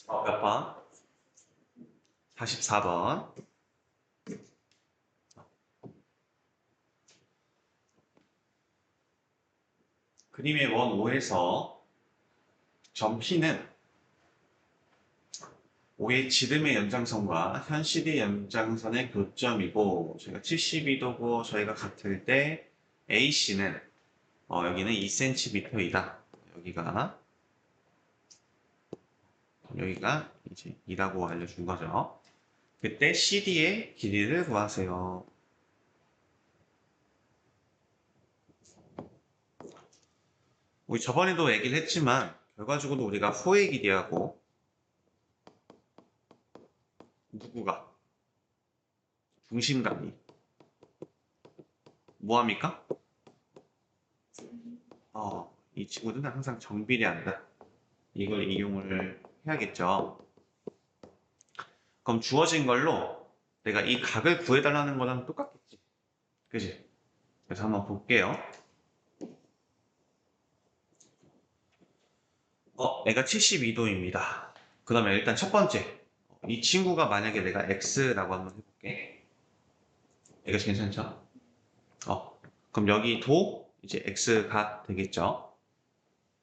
몇 번? 44번. 그림의 원 5에서 점 P는 5의 지름의 연장선과 현 CD의 연장선의 교점이고, 저희가 72도고, 저희가 같을 때 AC는, 여기는 2cm이다. 여기가 이제 2라고 알려준 거죠. 그때 CD의 길이를 구하세요. 우리 저번에도 얘기를 했지만, 결과적으로 우리가 호의 길이하고, 누구가? 중심각이. 뭐합니까? 이 친구들은 항상 정비례한다. 이걸 이용을 해야겠죠. 그럼 주어진 걸로 내가 이 각을 구해달라는 거랑 똑같겠지. 그지? 그래서 한번 볼게요. 내가 72도입니다. 그러면 일단 첫 번째. 이 친구가 만약에 내가 X라고 한번 해볼게. 이거 괜찮죠? 그럼 여기 도 이제 X가 되겠죠?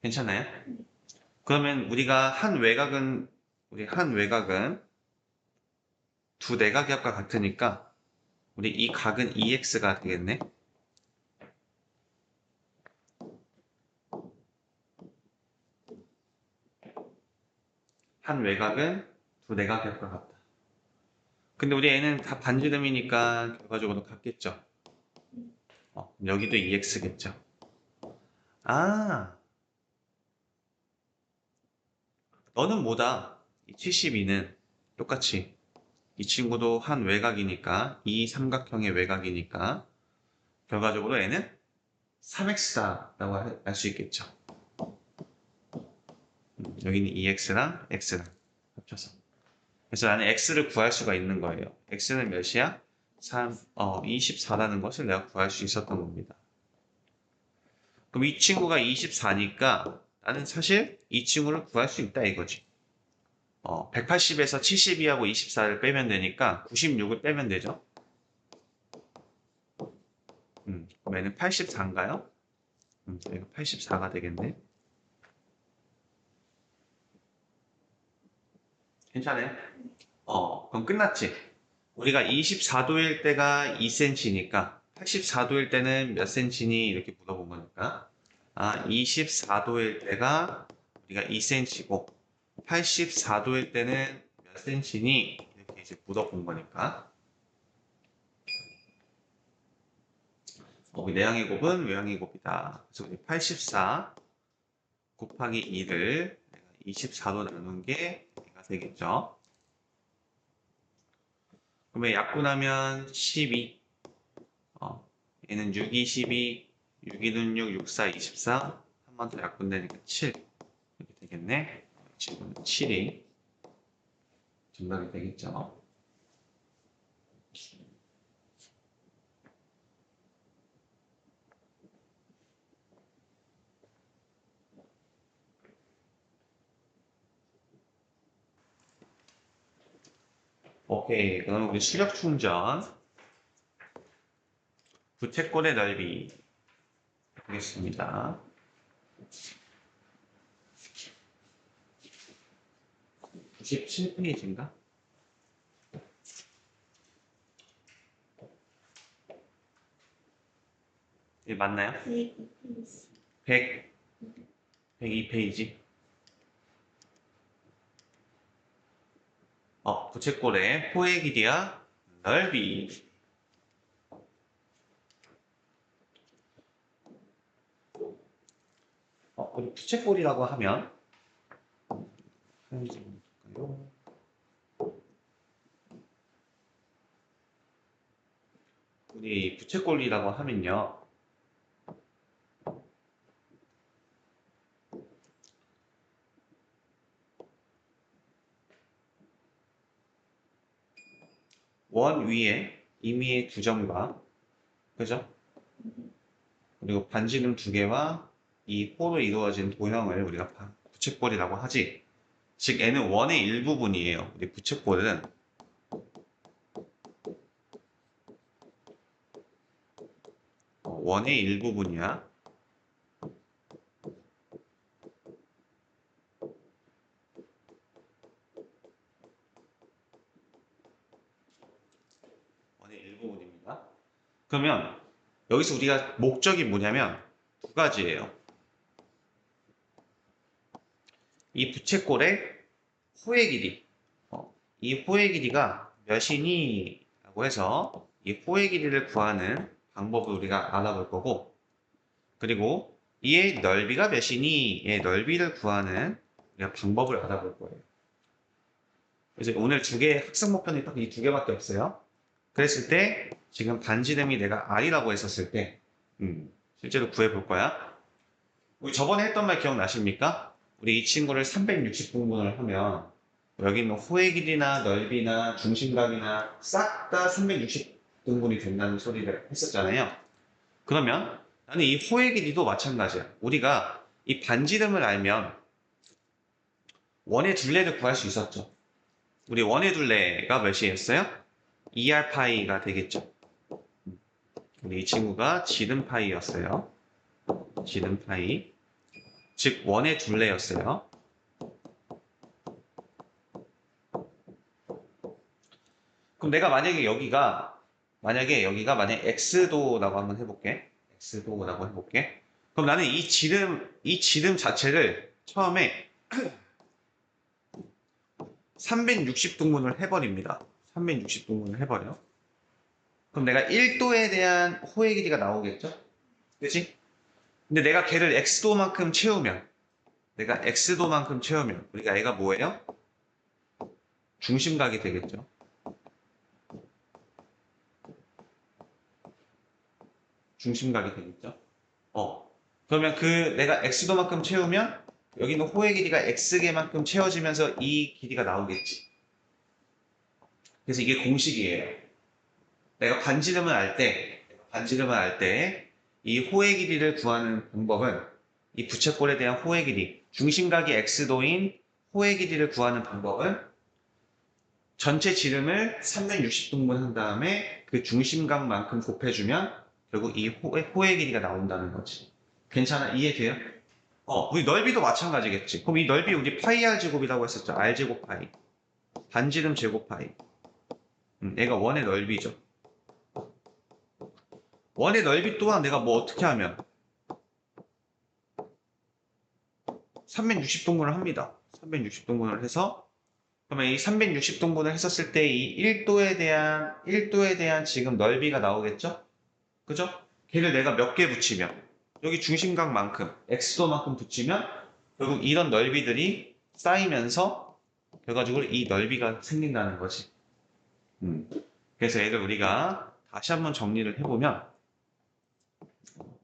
괜찮아요? 그러면 우리 한 외곽은 두 내각의 합과 같으니까 우리 이 각은 EX가 되겠네. 한 외곽은 두 내각의 합과 같다. 근데 우리 애는 다 반지름이니까 결과적으로 같겠죠. 여기도 EX겠죠. 아, 너는 뭐다? 이 72는 똑같이 이 친구도 한 외곽이니까 이 삼각형의 외곽이니까 결과적으로 애는 3X다라고 할 수 있겠죠. 여기는 EX랑 X랑 합쳐서. 그래서 나는 X를 구할 수가 있는 거예요. X는 몇이야? 24라는 것을 내가 구할 수 있었던 겁니다. 그럼 이 친구가 24니까 나는 사실 이 친구를 구할 수 있다 이거지. 180에서 72하고 24를 빼면 되니까 96을 빼면 되죠. 그럼 얘는 84인가요? 이거 84가 되겠네. 괜찮아요? 그럼 끝났지? 우리가 24도일 때가 2cm니까 84도일 때는 몇 cm니? 이렇게 물어본 거니까 24도일 때가 우리가 2cm고 84도일 때는 몇 cm니? 이렇게 이제 물어본 거니까 내항의 곱은 외항의 곱이다. 그래서 우리 84 곱하기 2를 24로 나눈 게 얘가 되겠죠. 그러면 약분하면 12. 얘는 6, 2, 12, 6, 2는 6, 6, 4, 24. 한 번 더 약분되니까 7. 이렇게 되겠네. 지금 7이 정답이 되겠죠. 오케이. 그럼 우리 수력 충전. 부채꼴의 넓이 보겠습니다. 97페이지인가? 예, 맞나요? 100, 102페이지. 부채꼴의 포의 길이와 넓이. 우리 부채꼴이라고 하면 우리 부채꼴이라고 하면요. 원 위에 임의의 두 점과 그죠? 그리고 반지름 두 개와 이 호로 이루어진 도형을 우리가 부채꼴이라고 하지. 즉 n은 원의 일부분이에요. 우리 부채꼴은 원의 일부분이야. 원의 일부분입니다. 그러면 여기서 우리가 목적이 뭐냐면 두 가지예요. 이 부채꼴의 호의 길이, 이 호의 길이가 몇이니? 라고 해서 이 호의 길이를 구하는 방법을 우리가 알아볼 거고, 그리고 이의 넓이가 몇이니? 의 넓이를 구하는 우리가 방법을 알아볼 거예요. 그래서 오늘 두 개 학습 목표는 딱 이 두 개밖에 없어요. 그랬을 때 지금 반지름이 내가 R이라고 했었을 때 실제로 구해볼 거야. 우리 저번에 했던 말 기억나십니까? 우리 이 친구를 360등분을 하면 여기 있는 호의 길이나 넓이나 중심각이나 싹 다 360등분이 된다는 소리를 했었잖아요. 그러면 나는 이 호의 길이도 마찬가지야. 우리가 이 반지름을 알면 원의 둘레를 구할 수 있었죠. 우리 원의 둘레가 몇이었어요? 2R 파이가 되겠죠. 우리 이 친구가 지름 파이였어요. 지름 파이. 즉 원의 둘레였어요. 그럼 내가 만약에 여기가 x도라고 한번 해볼게. x도라고 해볼게. 그럼 나는 이 지름 자체를 처음에 360등분을 해버립니다. 360등분을 해버려. 그럼 내가 1도에 대한 호의 길이가 나오겠죠? 그치? 근데 내가 걔를 x도만큼 채우면 우리가 얘가 뭐예요? 중심각이 되겠죠. 중심각이 되겠죠. 그러면 내가 x도만큼 채우면 여기 있는 호의 길이가 x개만큼 채워지면서 이 길이가 나오겠지. 그래서 이게 공식이에요. 내가 반지름을 알 때 이 호의 길이를 구하는 방법은 이 부채꼴에 대한 호의 길이, 중심각이 x도인 호의 길이를 구하는 방법은 전체 지름을 360등분 한 다음에 그 중심각만큼 곱해주면 결국 이 호의 길이가 나온다는 거지. 괜찮아? 이해돼요? 우리 넓이도 마찬가지겠지. 그럼 이 넓이 우리 파이 r 제곱이라고 했었죠. r 제곱 파이. 반지름 제곱 파이. 얘가 원의 넓이죠. 원의 넓이 또한 내가 뭐 어떻게 하면 360등분을 합니다. 360등분을 해서 그러면 이 360등분을 했었을 때 이 1도에 대한 지금 넓이가 나오겠죠? 그죠? 걔를 내가 몇 개 붙이면 여기 중심각만큼 x도만큼 붙이면 결국 이런 넓이들이 쌓이면서 결과적으로 이 넓이가 생긴다는 거지. 그래서 얘를 우리가 다시 한번 정리를 해보면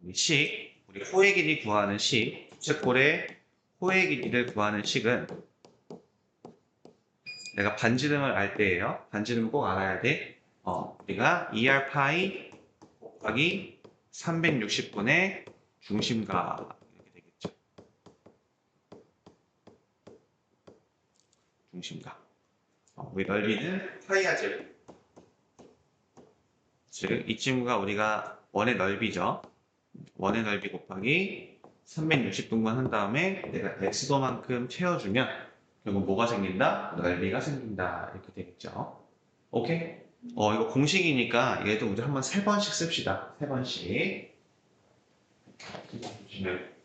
우리 호의 길이 구하는 부채꼴의 호의 길이를 구하는 식은 내가 반지름을 알 때예요. 반지름을 꼭 알아야 돼. 우리가 2R 파이 곱하기 360분의 중심각 이렇게 되겠죠. 중심각. 우리 넓이는 파이 r 제곱. 즉, 이 친구가 우리가 원의 넓이죠. 원의 넓이 곱하기 360등분 한 다음에 내가 x도만큼 채워주면 결국 뭐가 생긴다? 넓이가 생긴다. 이렇게 되겠죠. 오케이? 이거 공식이니까 얘도 우리 한번 3번씩 씁시다. 3번씩. 보시면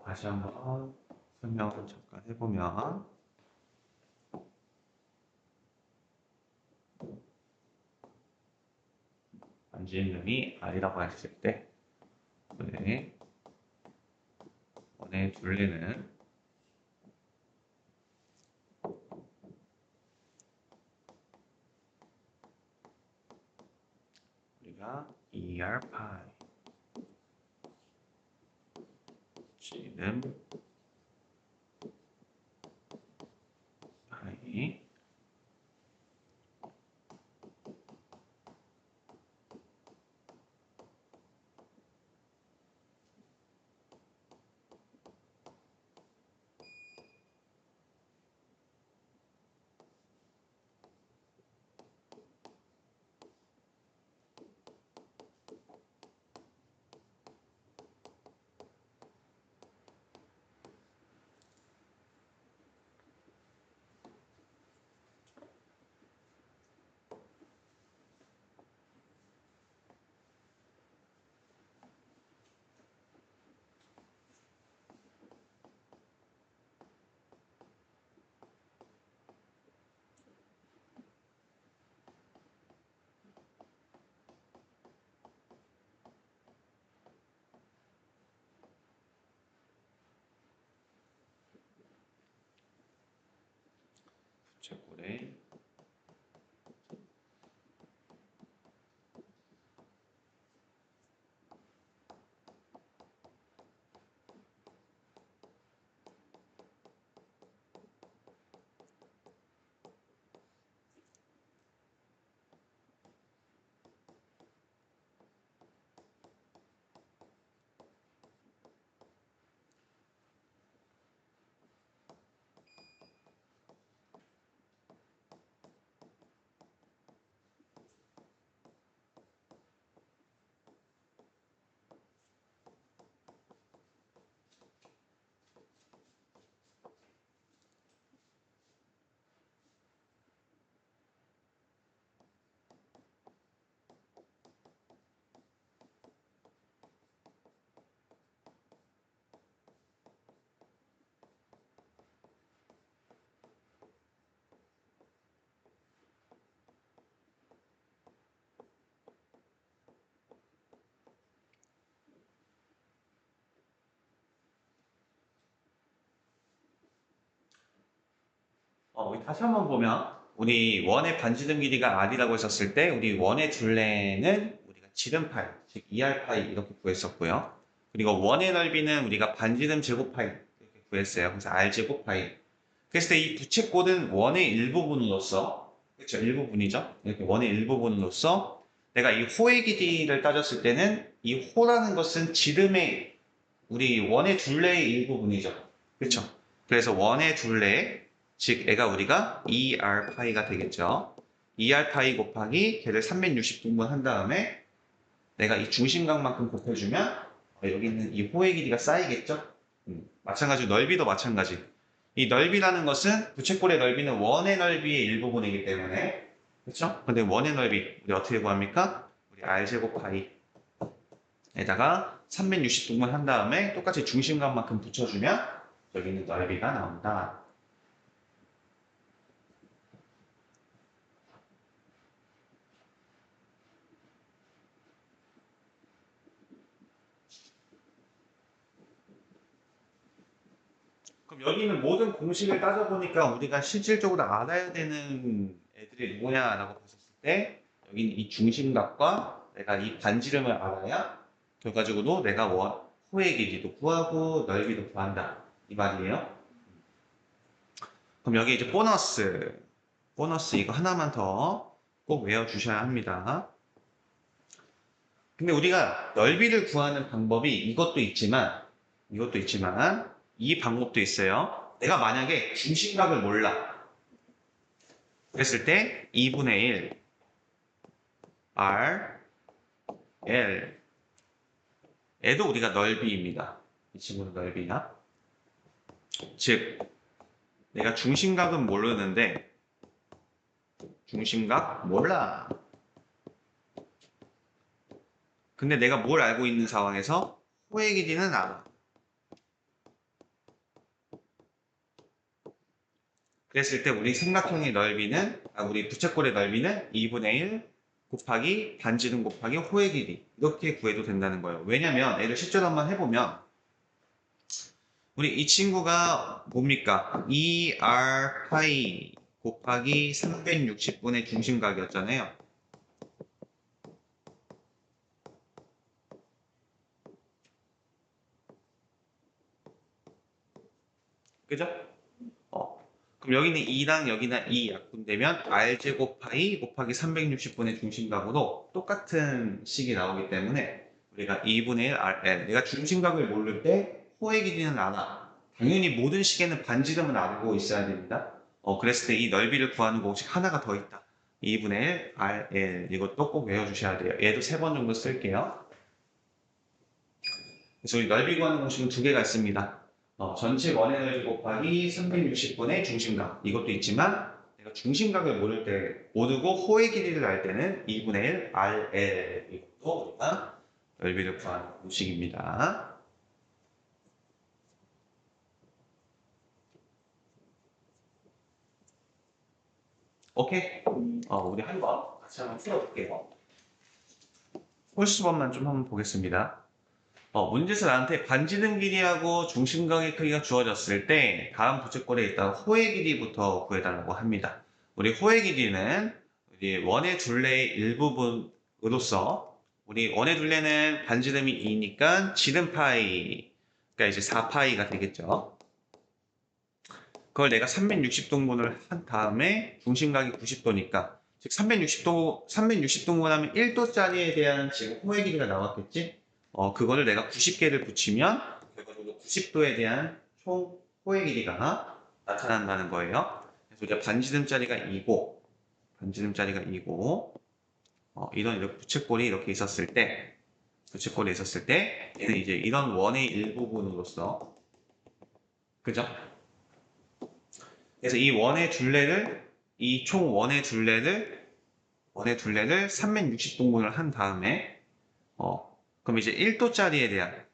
다시 한번 설명을 잠깐 해보면 반지름이 R이라고 했을 때 원의 둘레는 우리가 2R 파이 지름 파이 부채꼴의 우리 다시 한번 보면 우리 원의 반지름 길이가 r이라고 했었을 때 우리 원의 둘레는 우리가 지름파이, 즉 2r파이 이렇게 구했었고요. 그리고 원의 넓이는 우리가 반지름 제곱파이 이렇게 구했어요. 그래서 r제곱 파이. 그랬을 때 이 부채꼴은 원의 일부분으로서, 그렇죠? 일부분이죠. 이렇게 원의 일부분으로서 내가 이 호의 길이를 따졌을 때는 이 호라는 것은 지름의 우리 원의 둘레의 일부분이죠. 그렇죠? 그래서 원의 둘레, 즉 애가 우리가 2r 파이가 되겠죠. 2r 파이 곱하기 걔를 360등분 한 다음에 내가 이 중심각만큼 곱해주면 여기 있는 이 호의 길이가 쌓이겠죠. 마찬가지로 넓이도 마찬가지. 이 넓이라는 것은 부채꼴의 넓이는 원의 넓이의 일부분이기 때문에, 그렇죠? 근데 원의 넓이 우리 어떻게 구합니까? 우리 r제곱 파이에다가 360등분 한 다음에 똑같이 중심각만큼 붙여주면 여기 있는 넓이가 나온다. 그럼 여기 있는 모든 공식을 따져보니까 우리가 실질적으로 알아야 되는 애들이 누구냐라고 봤었을 때 여기는 이 중심각과 내가 이 반지름을 알아야 결과적으로 내가 호의 길이도 구하고 넓이도 구한다. 이 말이에요. 그럼 여기 이제 보너스 이거 하나만 더 꼭 외워주셔야 합니다. 근데 우리가 넓이를 구하는 방법이 이것도 있지만 이 방법도 있어요. 내가 만약에 중심각을 몰라. 그랬을 때 2분의 1 R L 얘도 우리가 넓이입니다. 이 친구는 넓이야. 즉 내가 중심각은 모르는데 중심각 몰라. 근데 내가 뭘 알고 있는 상황에서 호의 길이는 알아. 그랬을 때 우리 삼각형의 넓이는 우리 부채꼴의 넓이는 2분의 1 곱하기 반지름 곱하기 호의 길이 이렇게 구해도 된다는 거예요. 왜냐면 얘를 실제로 한번 해보면 우리 이 친구가 뭡니까? 2r 파이 곱하기 360분의 중심각이었잖아요. 그죠? 그럼 여기는 2랑 여기는 2 약분되면 r제곱 파이 곱하기 360분의 중심각으로 똑같은 식이 나오기 때문에 우리가 2분의 1 rl 내가 중심각을 모를 때 호의 길이는 알아. 당연히 모든 식에는 반지름을 알고 있어야 됩니다. 그랬을 때 이 넓이를 구하는 공식 하나가 더 있다. 2분의 1 rl 이것도 꼭 외워주셔야 돼요. 얘도 3번 정도 쓸게요. 그래서 우리 넓이 구하는 공식은 두 개가 있습니다. 전체 원의 넓이 곱하기 360분의 중심각 이것도 있지만 내가 중심각을 모르고 호의 길이를 알 때는 2분의 1 RL 이것도 우리가 넓이를 구하는 공식입니다. 오케이? 우리 같이 한번 풀어볼게요. 홀수번만 좀 한번 보겠습니다. 문제에서 나한테 반지름 길이하고 중심각의 크기가 주어졌을 때 다음 부채꼴에 있던 호의 길이부터 구해달라고 합니다. 우리 호의 길이는 우리 원의 둘레의 일부분으로서 우리 원의 둘레는 반지름이 2니까 지름 파이가 이제 4파이가 되겠죠. 그걸 내가 360등분을 한 다음에 중심각이 90도니까 즉 360등분 하면 1도짜리에 대한 지금 호의 길이가 나왔겠지? 그거를 내가 90개를 붙이면 결과적으로 90도에 대한 총 호의 길이가 나타난다는 거예요. 그래서 우리가 반지름짜리가 2고, 이런 이렇게 부채꼴이 이렇게 있었을 때, 얘는 이제 이런 원의 일부분으로서, 그죠? 그래서 이 총 원의 둘레를 360등분을 한 다음에, 그럼 이제 1도짜리에 대한,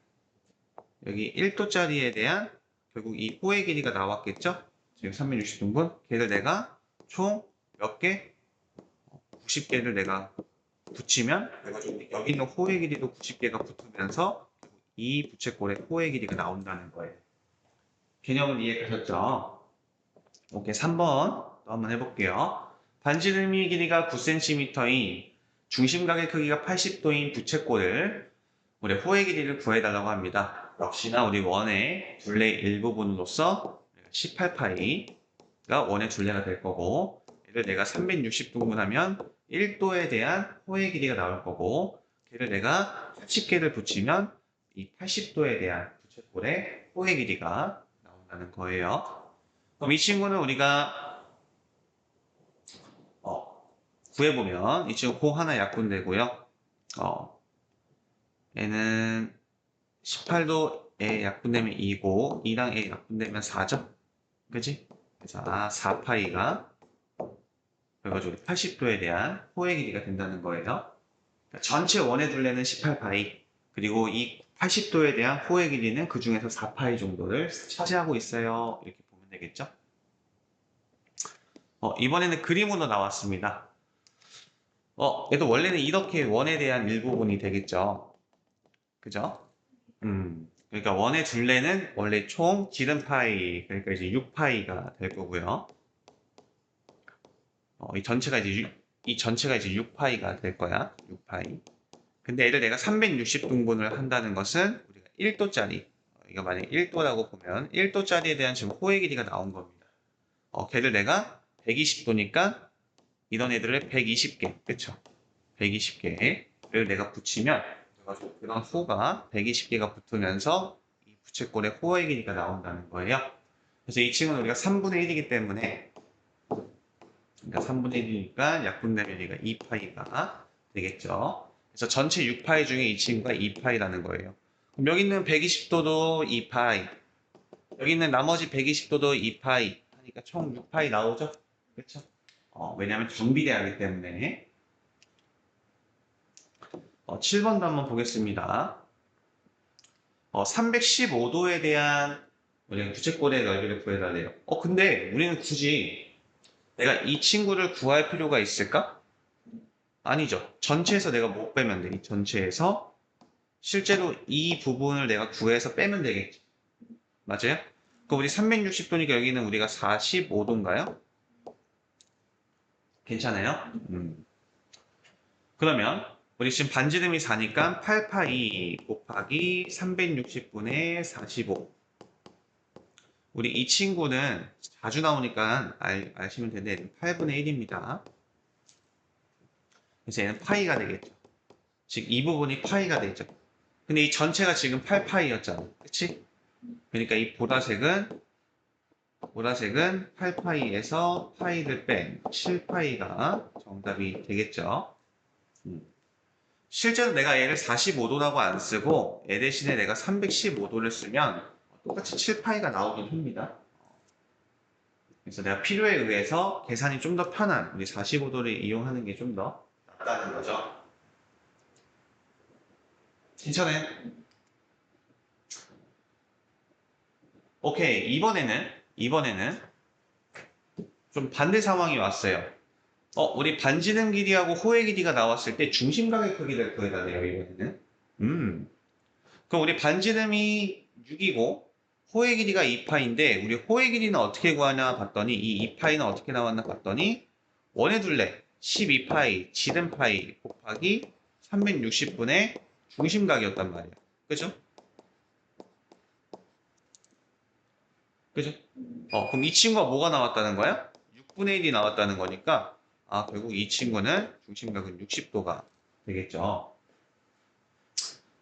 여기 1도짜리에 대한 결국 이 호의 길이가 나왔겠죠? 지금 360등분. 걔를 내가 총 몇 개? 90개를 내가 붙이면 여기 있는 호의 길이도 90개가 붙으면서 이 부채꼴의 호의 길이가 나온다는 거예요. 개념을 이해하셨죠? 오케이, 3번 또 한번 해볼게요. 반지름이 길이가 9cm인 중심각의 크기가 80도인 부채꼴을 우리 호의 길이를 구해달라고 합니다. 역시나 우리 원의 둘레 일부분으로서 18파이가 원의 둘레가 될 거고 얘를 내가 360등분하면 1도에 대한 호의 길이가 나올 거고 걔를 내가 80개를 붙이면 이 80도에 대한 부채꼴의 호의 길이가 나온다는 거예요. 그럼 이 친구는 우리가 구해보면 이 친구 고 하나 약분되고요. 얘는 18도에 약분되면 2고 2랑 에 약분되면 4죠? 그지? 그래서 4파이가 그래가지고 80도에 대한 호의 길이가 된다는 거예요. 그러니까 전체 원의 둘레는 18파이 그리고 이 80도에 대한 호의 길이는 그 중에서 4파이 정도를 차지하고 있어요. 이렇게 보면 되겠죠? 이번에는 그림으로 나왔습니다. 얘도 원래는 이렇게 원에 대한 일부분이 되겠죠. 그죠? 그러니까 원의 둘레는 원래 총 지름파이, 그러니까 이제 6파이가 될 거고요. 이 전체가 이제 6파이가 될 거야. 6파이. 근데 얘를 내가 360등분을 한다는 것은 우리가 1도짜리, 이거 만약에 1도라고 보면 1도짜리에 대한 지금 호의 길이가 나온 겁니다. 걔를 내가 120도니까 이런 애들을 120개, 그쵸? 120개를 내가 붙이면 그런 호가 120개가 붙으면서 이 부채꼴의 호의 길이가 나온다는 거예요. 그래서 이 친구는 우리가 3분의 1이기 때문에 그러니까 3분의 1이니까 약분되면 얘가 2파이가 되겠죠. 그래서 전체 6파이 중에 이 친구가 2파이라는 거예요. 그럼 여기 있는 120도도 2파이, 여기 있는 나머지 120도도 2파이 하니까 총 6파이 나오죠? 그렇죠? 왜냐하면 정비례하기 때문에 7번도 한번 보겠습니다. 315도에 대한 우리가 부채꼴의 넓이를 구해달래요. 근데 우리는 굳이 내가 이 친구를 구할 필요가 있을까? 아니죠. 전체에서 내가 못 빼면 돼. 이 전체에서 실제로 이 부분을 내가 구해서 빼면 되겠지. 맞아요? 그럼 우리 360도니까 여기는 우리가 45도인가요? 괜찮아요? 그러면 우리 지금 반지름이 4니까 8파이 곱하기 360분의 45. 우리 이 친구는 자주 나오니까 아시면 되는데 8분의 1입니다. 그래서 얘는 파이가 되겠죠. 즉 이 부분이 파이가 되죠. 근데 이 전체가 지금 8파이였잖아. 그치? 그러니까 이 보라색은 8파이에서 파이를 뺀 7파이가 정답이 되겠죠. 실제로 내가 얘를 45도라고 안 쓰고 얘 대신에 내가 315도를 쓰면 똑같이 7파이가 나오긴 합니다. 그래서 내가 필요에 의해서 계산이 좀 더 편한 우리 45도를 이용하는 게 좀 더 낫다는 거죠. 괜찮아요? 오케이. 이번에는 좀 반대 상황이 왔어요. 우리 반지름 길이하고 호의 길이가 나왔을 때 중심각의 크기를 구해달래요, 이번에는. 그럼 우리 반지름이 6이고 호의 길이가 2파인데 우리 호의 길이는 어떻게 구하냐 봤더니 이 2파이는 어떻게 나왔나 봤더니 원의 둘레 12파이 지름 파이 곱하기 360분의 중심각이었단 말이야. 그죠? 그죠? 그럼 이 친구가 뭐가 나왔다는 거야? 6분의 1이 나왔다는 거니까 결국 이 친구는 중심각은 60도가 되겠죠.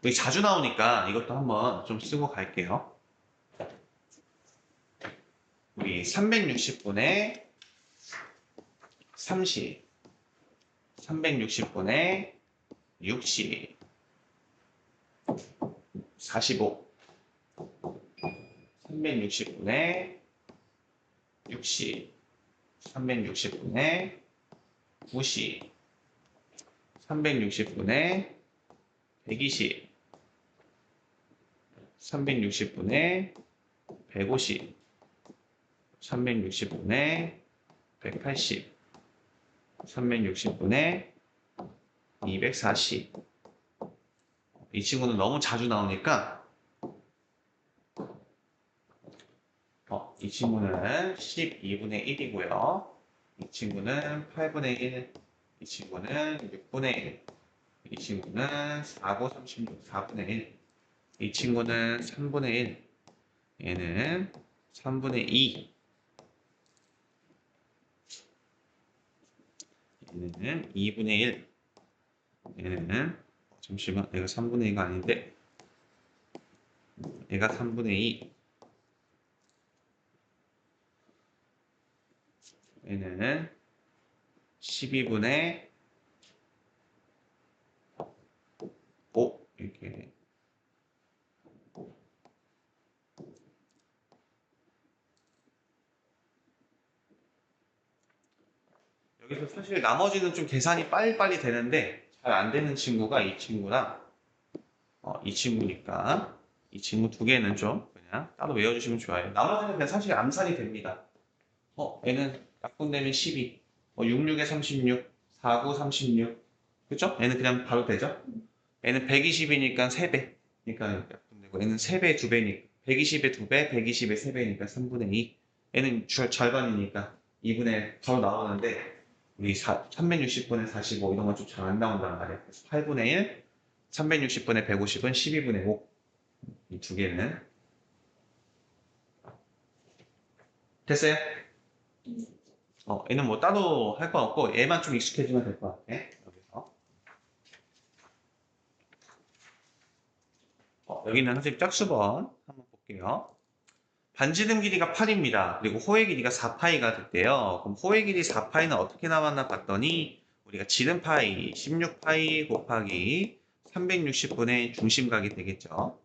여기 자주 나오니까 이것도 한번 좀 쓰고 갈게요. 우리 360분의 30, 360분의 60, 45, 360분의 60, 360분의 90, 360분의 120, 360분의 150, 360분의 180, 360분의 240. 이 친구는 너무 자주 나오니까 이 친구는 12분의 1이고요. 이 친구는 8분의 1, 이 친구는 6분의 1, 이 친구는 4, 9, 36, 4분의 1, 이 친구는 3분의 1, 얘는 3분의 2, 얘는 2분의 1, 얘는 잠시만 얘가 3분의 2가 아닌데 얘가 3분의 2, 얘는 12분의 5 이렇게 여기서 사실 나머지는 좀 계산이 빨리빨리 되는데 잘 안 되는 친구가 이 친구랑 이 친구니까 이 친구 두 개는 좀 그냥 따로 외워주시면 좋아요. 나머지는 그냥 사실 암산이 됩니다. 얘는 약분되면 12, 66에 36, 49, 36, 그쵸? 얘는 그냥 바로 되죠? 얘는 120이니까 3배, 그러니까 약분되고 얘는 3배, 2배니까 120에 2배, 120에 3배니까 3분의 2. 얘는 절반이니까 2분의 1 바로 나오는데 우리 360분의 45 이런 건 좀 잘 안 나온단 말이야. 그래서 8분의 1, 360분의 150은 12분의 5. 이 두 개는 됐어요? 얘는 뭐 따로 할 거 없고 얘만 좀 익숙해지면 될 것 같아. 여기서 여기는 선생님 짝수번 한번 볼게요. 반지름 길이가 8입니다. 그리고 호의 길이가 4파이가 됐대요. 그럼 호의 길이 4파이는 어떻게 나왔나 봤더니 우리가 지름 파이 16파이 곱하기 360분의 중심각이 되겠죠.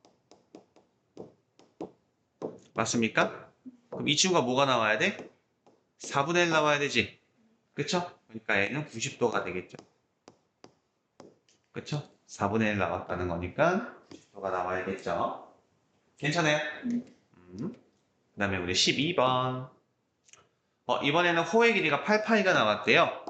맞습니까? 그럼 이 친구가 뭐가 나와야 돼? 4분의 1 나와야 되지. 그쵸? 그러니까 얘는 90도가 되겠죠. 그쵸? 4분의 1 나왔다는 거니까 90도가 나와야겠죠. 괜찮아요? 그 다음에 우리 12번. 이번에는 호의 길이가 8파이가 나왔대요.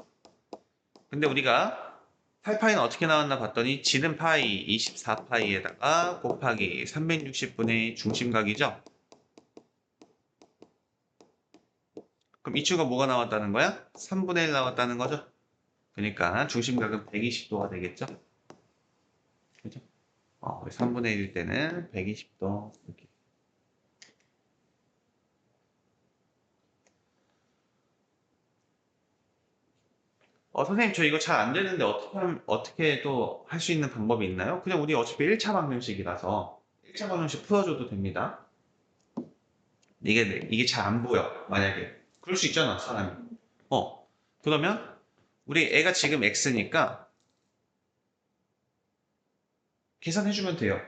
근데 우리가 8파이는 어떻게 나왔나 봤더니 지름 파이 24파이에다가 곱하기 360분의 중심각이죠. 그럼 이 친구가 뭐가 나왔다는 거야? 3분의 1 나왔다는 거죠. 그러니까 중심각은 120도가 되겠죠. 그죠? 3분의 1일 때는 120도 이렇게. 선생님 저 이거 잘 안 되는데 어떻게 또 할 수 있는 방법이 있나요? 그냥 우리 어차피 1차 방정식이라서 1차 방정식 풀어줘도 됩니다. 이게 잘 안 보여 만약에 그럴 수 있잖아 사람이. 그러면 우리 애가 지금 x니까 계산해주면 돼요.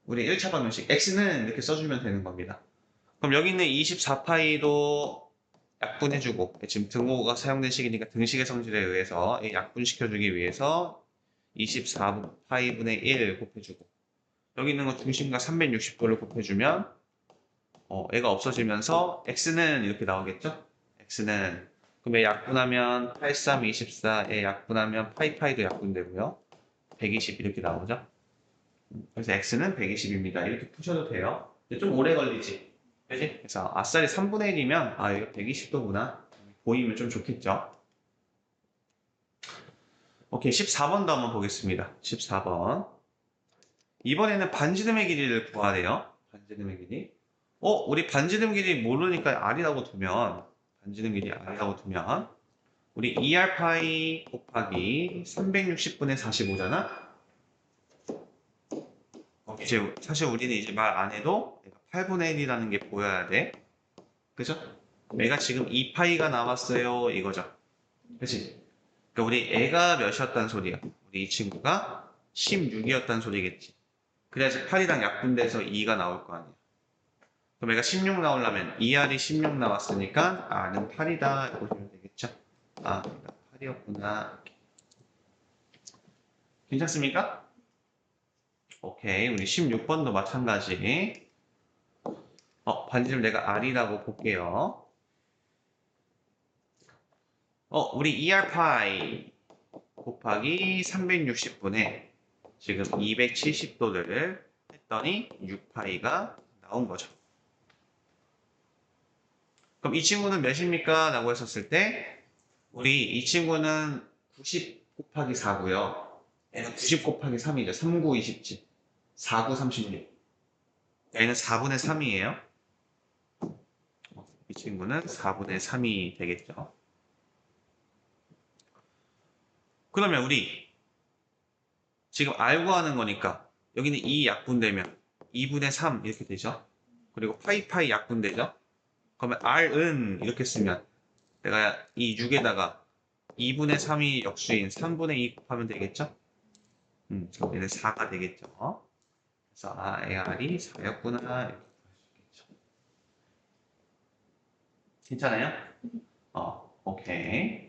우리 1차 방정식 x는 이렇게 써주면 되는 겁니다. 그럼 여기 있는 24파이도 약분해주고 지금 등호가 사용된 식이니까 등식의 성질에 의해서 약분시켜주기 위해서 24파이분의 1 곱해주고 여기 있는 거 중심과 360도를 곱해주면 애가 없어지면서 x는 이렇게 나오겠죠? x는 그럼 얘 약분하면 83, 24, 얘 약분하면 파이파이도 약분되고요. 120 이렇게 나오죠? 그래서 x는 120입니다. 이렇게 푸셔도 돼요. 근데 좀 오래 걸리지. 그지? 그래서 아싸리 3분의 1이면 아 이거 120도구나. 보이면 좀 좋겠죠. 오케이, 14번도 한번 보겠습니다. 14번. 이번에는 반지름의 길이를 구하래요. 반지름의 길이. 우리 반지름 길이 모르니까 r이라고 두면, 반지름 길이 r이라고 두면, 우리 2r파이 곱하기 360분의 45잖아? 이제 사실 우리는 이제 말 안 해도 8분의 1이라는 게 보여야 돼. 그죠? 내가 지금 2파이가 나왔어요. 이거죠. 그치? 그러니까 우리 애가 몇이었단 소리야? 우리 이 친구가 16이었단 소리겠지. 그래야지 8이랑 약분돼서 2가 나올 거 아니야. 그럼 얘가 16 나오려면 2R이 16 나왔으니까 R은 8이다. 이렇게 보시면 되겠죠? 아, 8이었구나. 괜찮습니까? 오케이. 우리 16번도 마찬가지. 반지름 내가 R이라고 볼게요. 우리 2R 파이 곱하기 360분의 지금 270도를 했더니 6파이가 나온 거죠. 그럼 이 친구는 몇입니까? 라고 했었을 때 우리 이 친구는 90 곱하기 4고요. 얘는 90 곱하기 3이죠. 3, 9, 27. 4, 9, 36. 얘는 4분의 3이에요. 이 친구는 4분의 3이 되겠죠. 그러면 우리 지금 알고 하는 거니까 여기는 2 약분되면 2분의 3 이렇게 되죠. 그리고 파이 약분되죠. 그러면 R은 이렇게 쓰면 내가 이 6에다가 2분의 3이 역수인 3분의 2 곱하면 되겠죠? 그럼 얘는 4가 되겠죠. 그래서 AR이 4였구나 이렇게 볼 수 있겠죠. 괜찮아요? 오케이.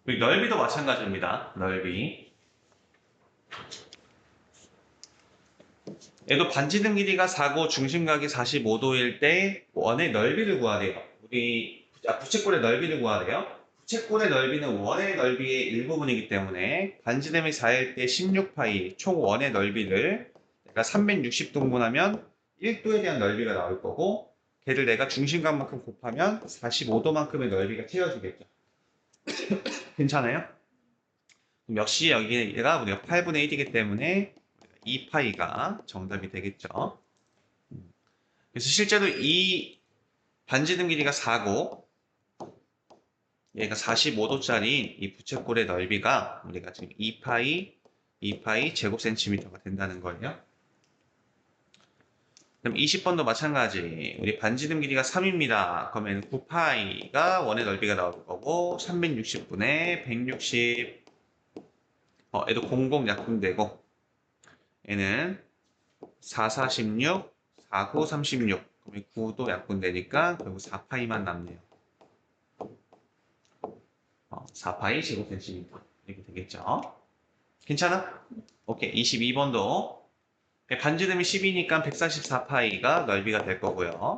그리고 넓이도 마찬가지입니다. 넓이. 얘도 반지름 길이가 4고 중심각이 45도일 때 원의 넓이를 구하래요. 우리 부채꼴의 넓이를 구하래요. 부채꼴의 넓이는 원의 넓이의 일부분이기 때문에 반지름이 4일 때 16파이 총 원의 넓이를 내가 360등분하면 1도에 대한 넓이가 나올 거고 걔를 내가 중심각만큼 곱하면 45도만큼의 넓이가 채워지겠죠. 괜찮아요? 역시 여기가 우리가 8분의 1이기 때문에 2파이가 정답이 되겠죠. 그래서 실제로 이 반지름 길이가 4고 얘가 45도짜리 이 부채꼴의 넓이가 우리가 지금 2파이 제곱 센티미터가 된다는 거예요. 그럼 20번도 마찬가지. 우리 반지름 길이가 3입니다. 그러면 9파이가 원의 넓이가 나올 거고 360분의 160 얘도 00 약분되고 얘는 4, 46, 4, 9, 36 그러면 9도 약분되니까 결국 4파이만 남네요. 4파이 제곱센티미터 이렇게 되겠죠. 괜찮아? 오케이. 22번도 반지름이 10이니까 144파이가 넓이가 될 거고요.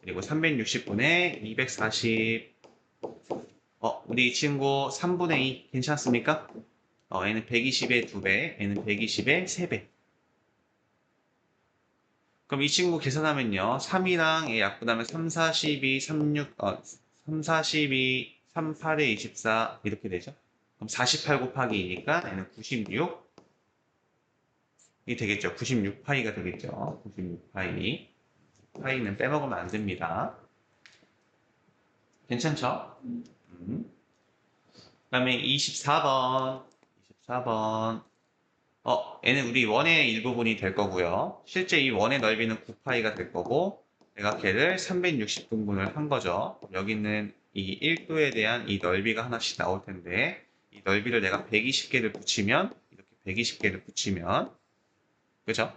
그리고 360분의 240 우리 이 친구 3분의 2 괜찮습니까? 얘는 120의 2배, 얘는 120의 3배. 그럼 이 친구 계산하면요. 3이랑 얘 약분하면 3, 42, 36, 3, 42, 3, 8에 24 이렇게 되죠. 그럼 48 곱하기 2니까 얘는 96이 되겠죠. 96파이가 되겠죠. 96파이. 파이는 빼먹으면 안 됩니다. 괜찮죠? 그 다음에 24번. 24번. 얘는 우리 원의 일부분이 될 거고요. 실제 이 원의 넓이는 9파이가 될 거고, 내가 걔를 360등분을 한 거죠. 여기는 이 1도에 대한 이 넓이가 하나씩 나올 텐데, 이 넓이를 내가 120개를 붙이면, 이렇게 120개를 붙이면, 그죠?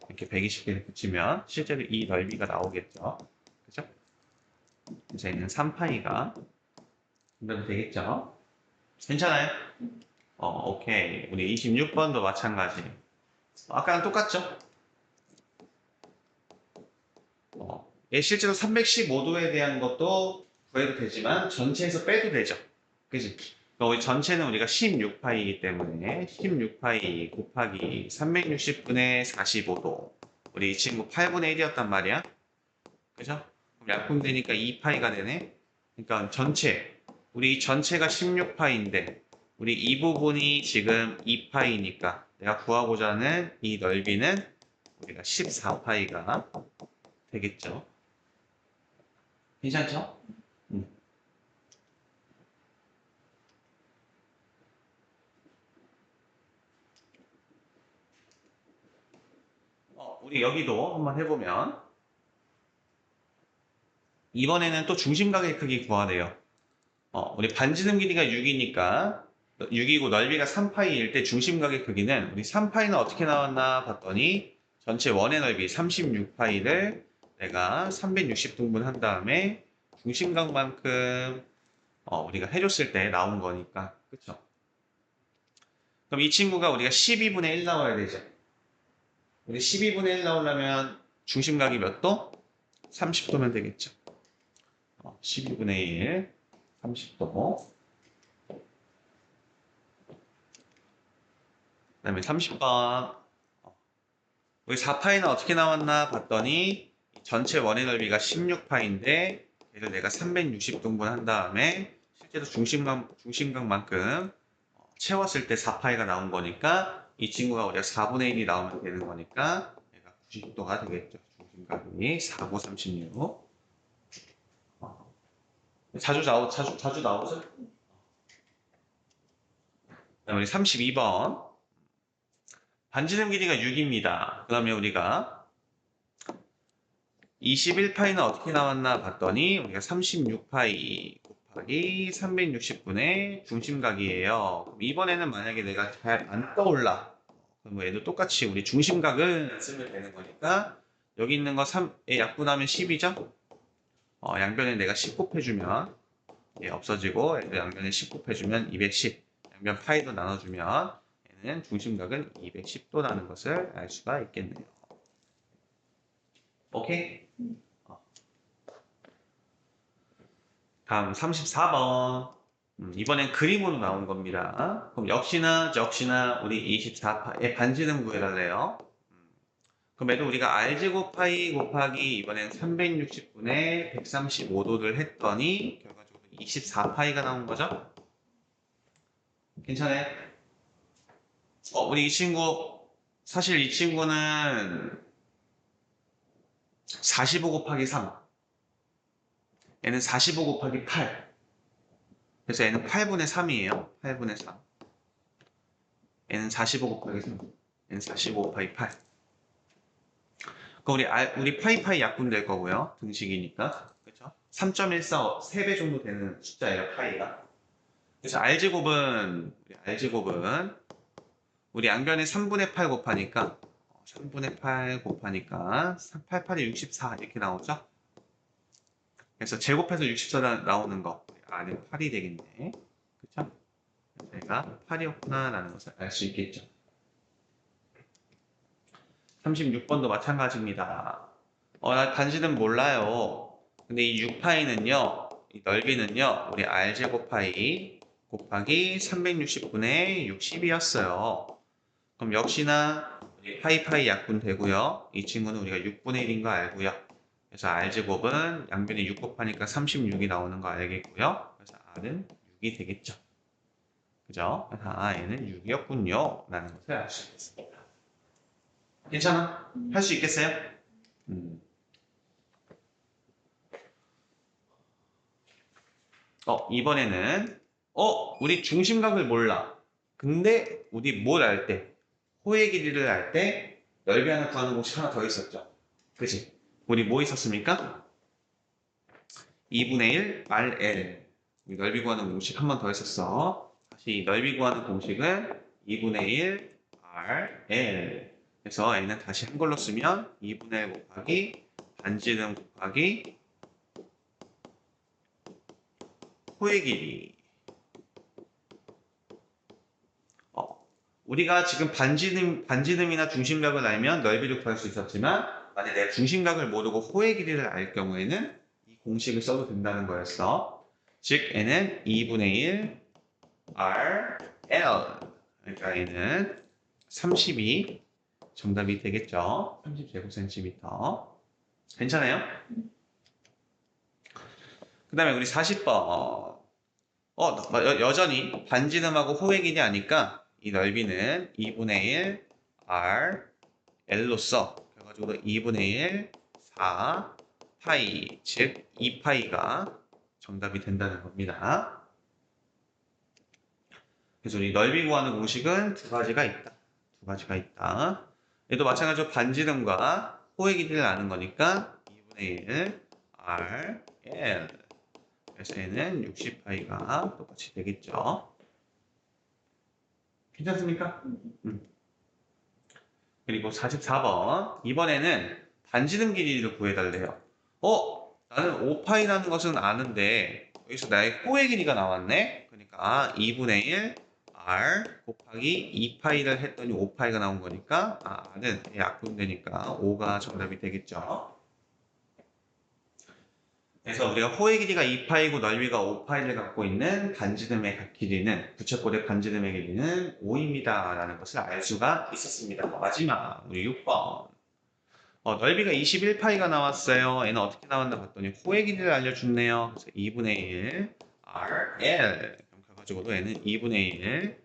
이렇게 120개를 붙이면, 실제로 이 넓이가 나오겠죠. 그죠? 그래서 얘는 3파이가 정답이 되겠죠? 괜찮아요? 오케이. 우리 26번도 마찬가지. 아까랑 똑같죠? 얘 실제로 315도에 대한 것도 구해도 되지만 전체에서 빼도 되죠. 그지? 우리 전체는 우리가 16파이이기 때문에 16파이 곱하기 360분의 45도. 우리 이 친구 8분의 1이었단 말이야. 그죠? 그럼 약분되니까 2파이가 되네. 그러니까 전체. 우리 전체가 16파이인데 우리 이 부분이 지금 2파이니까 내가 구하고자 하는 이 넓이는 우리가 14파이가 되겠죠. 괜찮죠? 우리 여기도 한번 해보면 이번에는 또 중심각의 크기 구하래요. 우리 반지름 길이가 6이니까 6이고 넓이가 3파이일 때 중심각의 크기는 우리 3파이는 어떻게 나왔나 봤더니 전체 원의 넓이 36파이를 내가 360등분 한 다음에 중심각만큼 우리가 해줬을 때 나온 거니까 그쵸? 그럼 이 친구가 우리가 12분의 1 나와야 되죠. 우리 12분의 1 나오려면 중심각이 몇 도? 30도면 되겠죠. 12분의 1, 30도. 그 다음에 30번. 우리 4파이는 어떻게 나왔나 봤더니 전체 원의 넓이가 16파인데 얘를 내가 360등분 한 다음에 실제로 중심각만큼 채웠을 때 4파이가 나온 거니까 이 친구가 우리가 4분의 1이 나오면 되는 거니까 얘가 90도가 되겠죠. 중심각이 4, 9, 36. 자주 나오죠? 그다음에 우리 32번. 반지름 길이가 6입니다. 그러면 우리가 21파이는 어떻게 나왔나 봤더니 우리가 36파이 곱하기 360분의 중심각이에요. 그럼 이번에는 만약에 내가 잘 안 떠올라. 그럼 얘도 똑같이 우리 중심각을 쓰면 되는 거니까 여기 있는 거 3에 약분하면 10이죠? 양변에 내가 10 곱해주면 없어지고 얘도 양변에 10 곱해주면 210. 양변 파이도 나눠주면 얘는 중심각은 210도라는 것을 알 수가 있겠네요. 오케이? 다음 34번. 이번엔 그림으로 나온 겁니다. 그럼 역시나 우리 24파의 반지름 구해달래요. 그럼 얘도 우리가 R제곱 파이 곱하기 이번엔 360분의 135도를 했더니 결과적으로 24파이가 나온 거죠? 괜찮아요? 우리 이 친구 사실 이 친구는 45 곱하기 3 얘는 45 곱하기 8 그래서 얘는 8분의 3이에요 8분의 3 얘는 45 곱하기 3 얘는 45 곱하기 8 그럼 우리 파이 약분될 거고요 등식이니까 그렇죠? 3.14 3배 정도 되는 숫자예요 파이가 그래서 R제곱은 우리 양변에 3분의 8 곱하니까 3분의 8 곱하니까 8, 8이 64 이렇게 나오죠? 그래서 제곱해서 64 나오는 거 안에 8이 되겠네. 그쵸? 내가 8이었구나 라는 것을 알 수 있겠죠. 36번도 마찬가지입니다. 나 단지는 몰라요. 근데 이 6파이는요, 이 넓이는요, 우리 R제곱 파이 곱하기 360분의 60이었어요. 그럼 역시나 우리 파이 약분 되고요. 이 친구는 우리가 6분의 1인 거 알고요. 그래서 R제곱은 양변에 6 곱하니까 36이 나오는 거 알겠고요. 그래서 R은 6이 되겠죠. 그죠? 그래서 얘는 6이었군요. 라는 것을 알 수 있습니다. 괜찮아? 할 수 있겠어요? 이번에는 우리 중심각을 몰라. 근데 우리 뭘 알 때? 호의 길이를 알 때 넓이 하나 구하는 공식 하나 더 있었죠. 그치? 우리 뭐 있었습니까? 2분의 1 RL 넓이 구하는 공식 한 번 더 했었어. 다시 넓이 구하는 공식은 2분의 1 RL 그래서 얘는 다시 한글로 쓰면 2분의 1 곱하기 반지름 곱하기 호의 길이 우리가 지금 반지름이나 중심각을 알면 넓이를 구할 수 있었지만 만약 내가 중심각을 모르고 호의 길이를 알 경우에는 이 공식을 써도 된다는 거였어. 즉 n은 2분의 1 R, L. 그러니까 얘는 32 정답이 되겠죠. 30제곱센티미터. 괜찮아요? 그 다음에 우리 40번. 여전히 반지름하고 호의 길이 아니까 이 넓이는 2분의 1 R, L로서 그래가지고 2분의 1 4 파이 즉 2파이가 정답이 된다는 겁니다. 그래서 우리 넓이 구하는 공식은 두 가지가 있다. 두 가지가 있다. 얘도 마찬가지로 반지름과 호의 길이를 아는 거니까 2분의 1 R, L. 그래서 얘는 60파이가 똑같이 되겠죠. 괜찮습니까? 그리고 44번. 이번에는 반지름 길이를 구해달래요. 나는 5파이라는 것은 아는데 여기서 나의 호의 길이가 나왔네? 그러니까 2분의 1 R 곱하기 2파이를 했더니 5파이가 나온 거니까 R은 약분되니까 5가 정답이 되겠죠. 그래서 우리가 호의 길이가 2파이고 넓이가 5파이를 갖고 있는 반지름의 각 길이는 부채꼴의 반지름의 길이는 5입니다. 라는 것을 알 수가 있었습니다. 마지막 우리 6번. 넓이가 21파이가 나왔어요. 얘는 어떻게 나왔나 봤더니 호의 길이를 알려줬네요. 그래서 2분의 1 RL. 그럼 가가지고도 얘는 2분의 1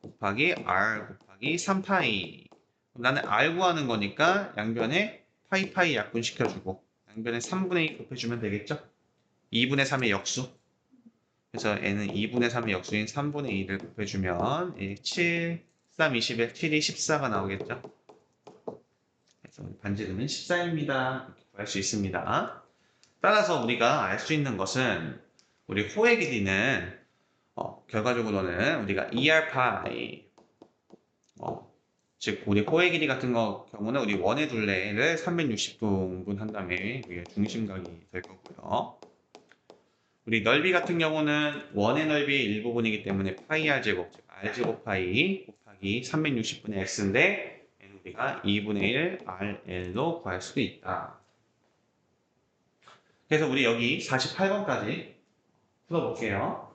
곱하기 R 곱하기 3파이. 그럼 나는 R 구하는 거니까 양변에 파이 약분시켜주고 양변에 3분의 2 곱해주면 되겠죠? 2분의 3의 역수. 그래서 n은 2분의 3의 역수인 3분의 2를 곱해주면 7, 3, 21, 7이 14가 나오겠죠? 그래서 반지름은 14입니다. 이렇게 구할 수 있습니다. 따라서 우리가 알 수 있는 것은 우리 호의 길이는 결과적으로는 우리가 2r파이 즉 우리 호의 길이 같은 경우는 우리 원의 둘레를 360도 한 다음에 위에 중심각이 될 거고요. 우리 넓이 같은 경우는 원의 넓이의 일부분이기 때문에 파이 r제곱, 즉 r제곱 파이 곱하기 360분의 x인데 얘는 우리가 2분의 1 rl로 구할 수도 있다. 그래서 우리 여기 48번까지 풀어볼게요.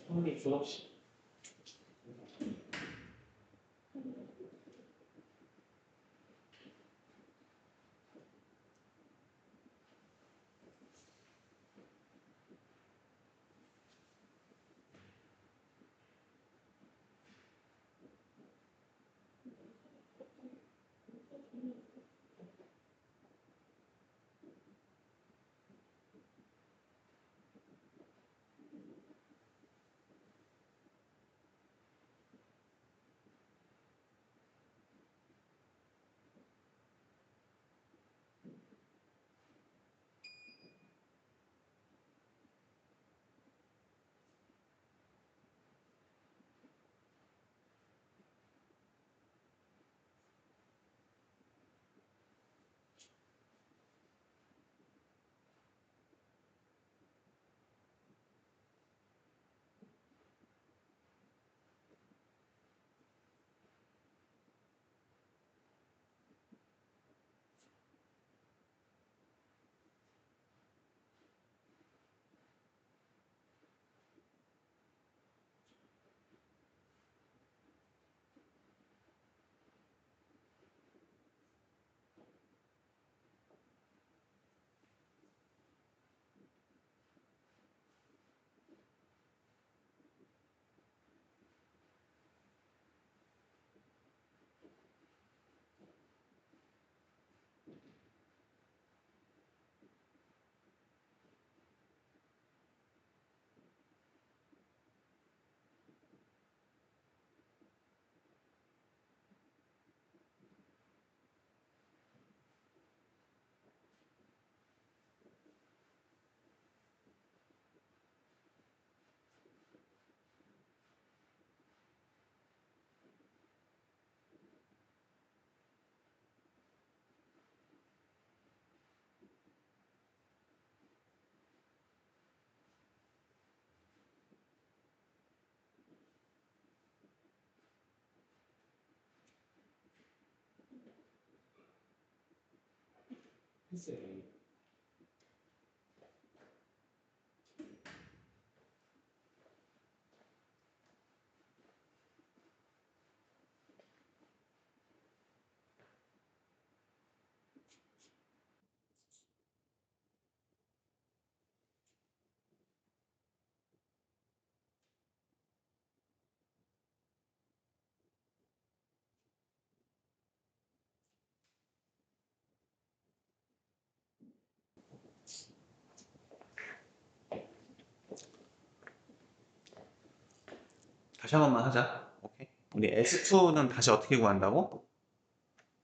손이 졸업식. 다시 한 번만 하자. 오케이. 우리 S2는 다시 어떻게 구한다고?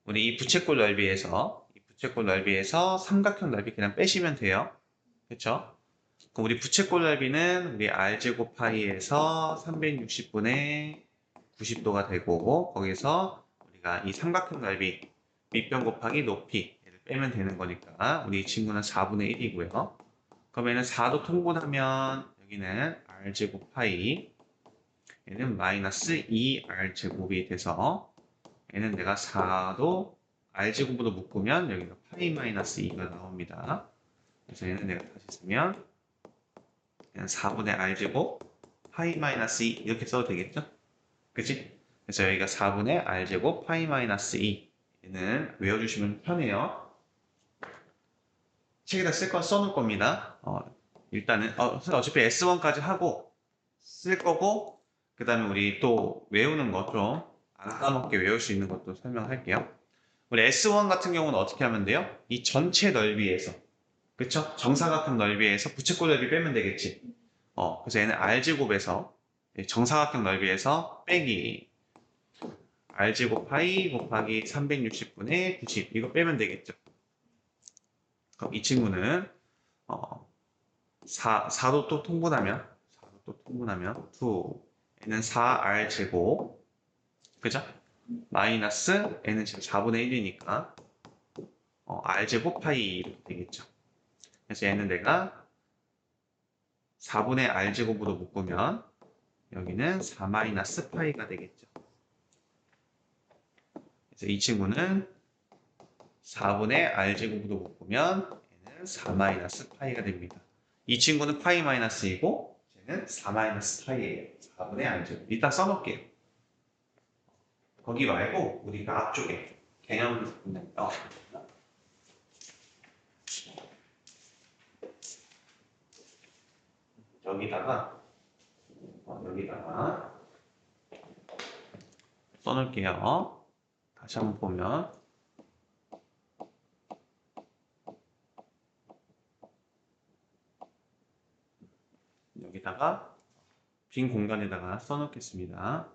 우리 이 부채꼴 넓이에서 삼각형 넓이 그냥 빼시면 돼요. 그쵸? 그럼 우리 부채꼴 넓이는 우리 r제곱 파이에서 360분의 90도가 되고, 거기서 우리가 이 삼각형 넓이 밑변 곱하기 높이를 빼면 되는 거니까 우리 이 친구는 4분의 1이고요. 그러면은 4도 통분하면 여기는 r제곱 파이, 얘는 마이너스 2r제곱이 돼서 얘는 내가 4도 r제곱으로 묶으면 여기가 파이 마이너스 2가 나옵니다. 그래서 얘는 내가 다시 쓰면 그냥 4분의 r제곱 파이 마이너스 2 이렇게 써도 되겠죠? 그치? 그래서 여기가 4분의 r제곱 파이 마이너스 2 얘는 외워주시면 편해요. 책에다 쓸 건 써놓을 겁니다. 일단은 어차피 S1까지 하고 쓸 거고, 그 다음에 우리 또 외우는 거 좀 안 까먹게 외울 수 있는 것도 설명할게요. 우리 S1 같은 경우는 어떻게 하면 돼요? 이 전체 넓이에서, 그쵸? 정사각형 넓이에서 부채꼴 넓이 빼면 되겠지. 그래서 얘는 R제곱에서, 정사각형 넓이에서 빼기 R제곱 파이 곱하기 360분의 90 이거 빼면 되겠죠. 그럼 이 친구는 4도 또 통분하면 2 얘는 4R제곱, 그죠? 마이너스 N은 지금 4분의 1이니까 R제곱 파이 이렇게 되겠죠. 그래서 얘는 내가 4분의 R제곱으로 묶으면 여기는 4 마이너스 파이가 되겠죠. 그래서 이 친구는 4분의 R제곱으로 묶으면 얘는 4 마이너스 파이가 됩니다. 이 친구는 파이 마이너스 2고 얘는 4 마이너스 파이예요. 4분의 R제곱. 이따 써놓을게요. 거기 말고 우리가 앞쪽에 개념을 보면 여기다가 써놓을게요. 다시 한번 보면 여기다가 빈 공간에다가 써놓겠습니다.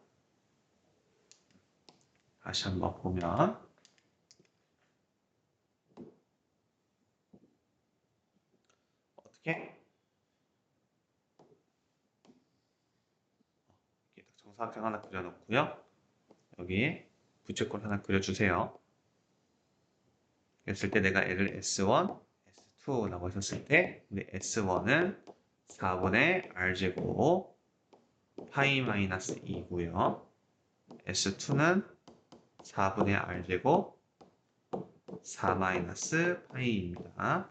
다시 한번 보면 어떻게? 이렇게 정사각형 하나 그려놓고요. 여기 부채꼴 하나 그려주세요. 그랬을 때 내가 얘를 S1, S2라고 했었을 때 우리 S1은 4분의 R제곱 파이 마이너스 2고요. S2는 4분의 R제곱 4 마이너스 파이입니다.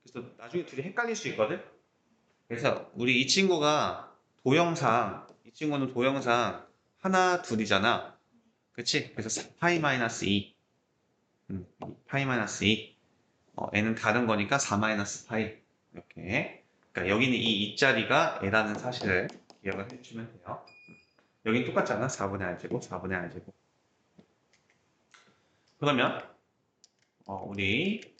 그래서 나중에 둘이 헷갈릴 수 있거든? 그래서 우리 이 친구는 도형상 하나, 둘이잖아. 그치? 그래서 파이 마이너스 2. 파이 마이너스 2. n은 다른 거니까 4 마이너스 파이. 이렇게. 그러니까 여기는 이 2자리가 n라는 사실을 기억을 해주시면 돼요. 여긴 똑같잖아. 4분의 r제곱, 4분의 r제곱. 그러면, 우리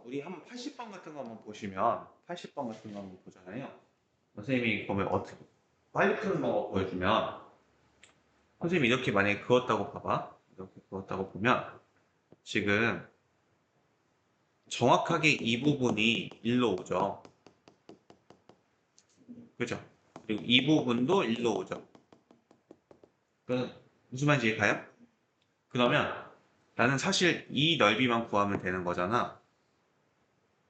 우리 한번 80번 같은 거 한번 보시면 80번 같은 거 한번 보잖아요. 선생님이 보면 어떻게 빨리 푸는 방법 보여주면 선생님이 이렇게 만약에 그었다고 봐봐. 이렇게 그었다고 보면 지금 정확하게 이 부분이 1로 오죠. 그죠? 그리고 이 부분도 1로 오죠. 그 무슨 말인지 이해가요? 그러면 나는 사실 이 넓이만 구하면 되는 거잖아.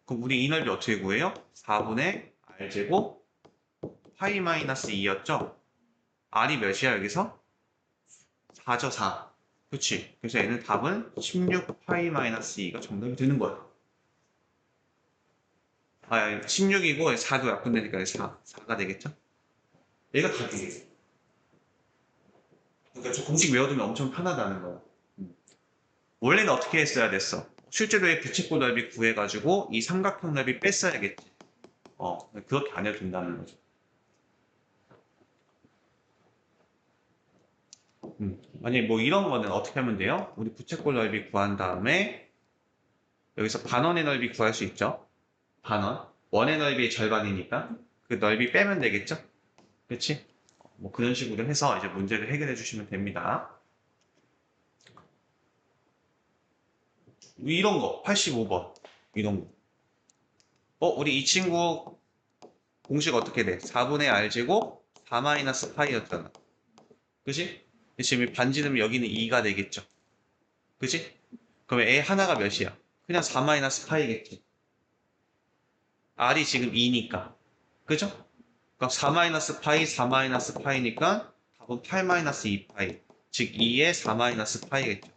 그럼 우리 이 넓이 어떻게 구해요? 4분의 r제곱 파이 마이너스 2였죠? r이 몇이야 여기서? 4죠 4. 그치? 그래서 얘는 답은 16 파이 마이너스 2가 정답이 되는 거야. 아 16이고 4도 약분되니까 4가 되겠죠? 얘가 답이에요. 그러니까 저 공식 외워두면 엄청 편하다는 거야. 원래는 어떻게 했어야 됐어? 실제로 의 부채꼴 넓이 구해가지고 이 삼각형 넓이 뺐어야겠지. 그렇게 안 해도 된다는 거죠. 만약에 뭐 이런 거는 어떻게 하면 돼요? 우리 부채꼴 넓이 구한 다음에 여기서 반원의 넓이 구할 수 있죠? 반원. 원의 넓이의 절반이니까 그 넓이 빼면 되겠죠? 그렇지? 뭐 그런 식으로 해서 이제 문제를 해결해 주시면 됩니다. 이런 거, 85번. 이런 거. 우리 이 친구 공식 어떻게 돼? 4분의 r제곱 4 마이너스 파이였잖아. 그지? 지금 반지름 여기는 2가 되겠죠. 그지? 그러면 a 하나가 몇이야? 그냥 4 마이너스 파이겠지. r이 지금 2니까. 그죠? 그럼 4 마이너스 파이, 4 마이너스 파이니까 답은 8 마이너스 2 파이. 즉 2의 4 마이너스 파이겠죠.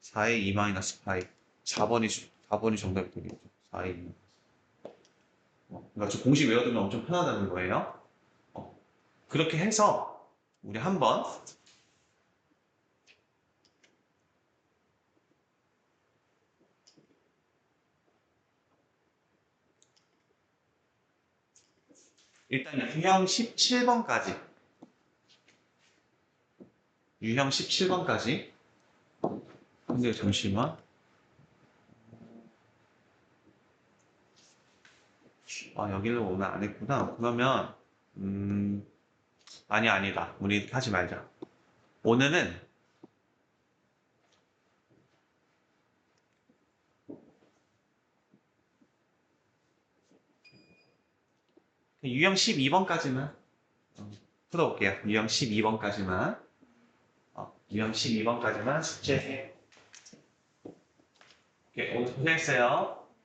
4의 2 마이너스 파이. 4번이 정답이 되겠죠. 4의 2. 그러니까 저 공식 외워두면 엄청 편하다는 거예요. 그렇게 해서 우리 한번 일단 유형 17번까지 근데 잠시만 여기를 오늘 안 했구나. 그러면 아니다. 우리 하지 말자. 오늘은 유형 12번까지만 풀어볼게요. 유형 12번까지만 유형 12번까지만 숙제해. 오케이, 오늘 고생했어요.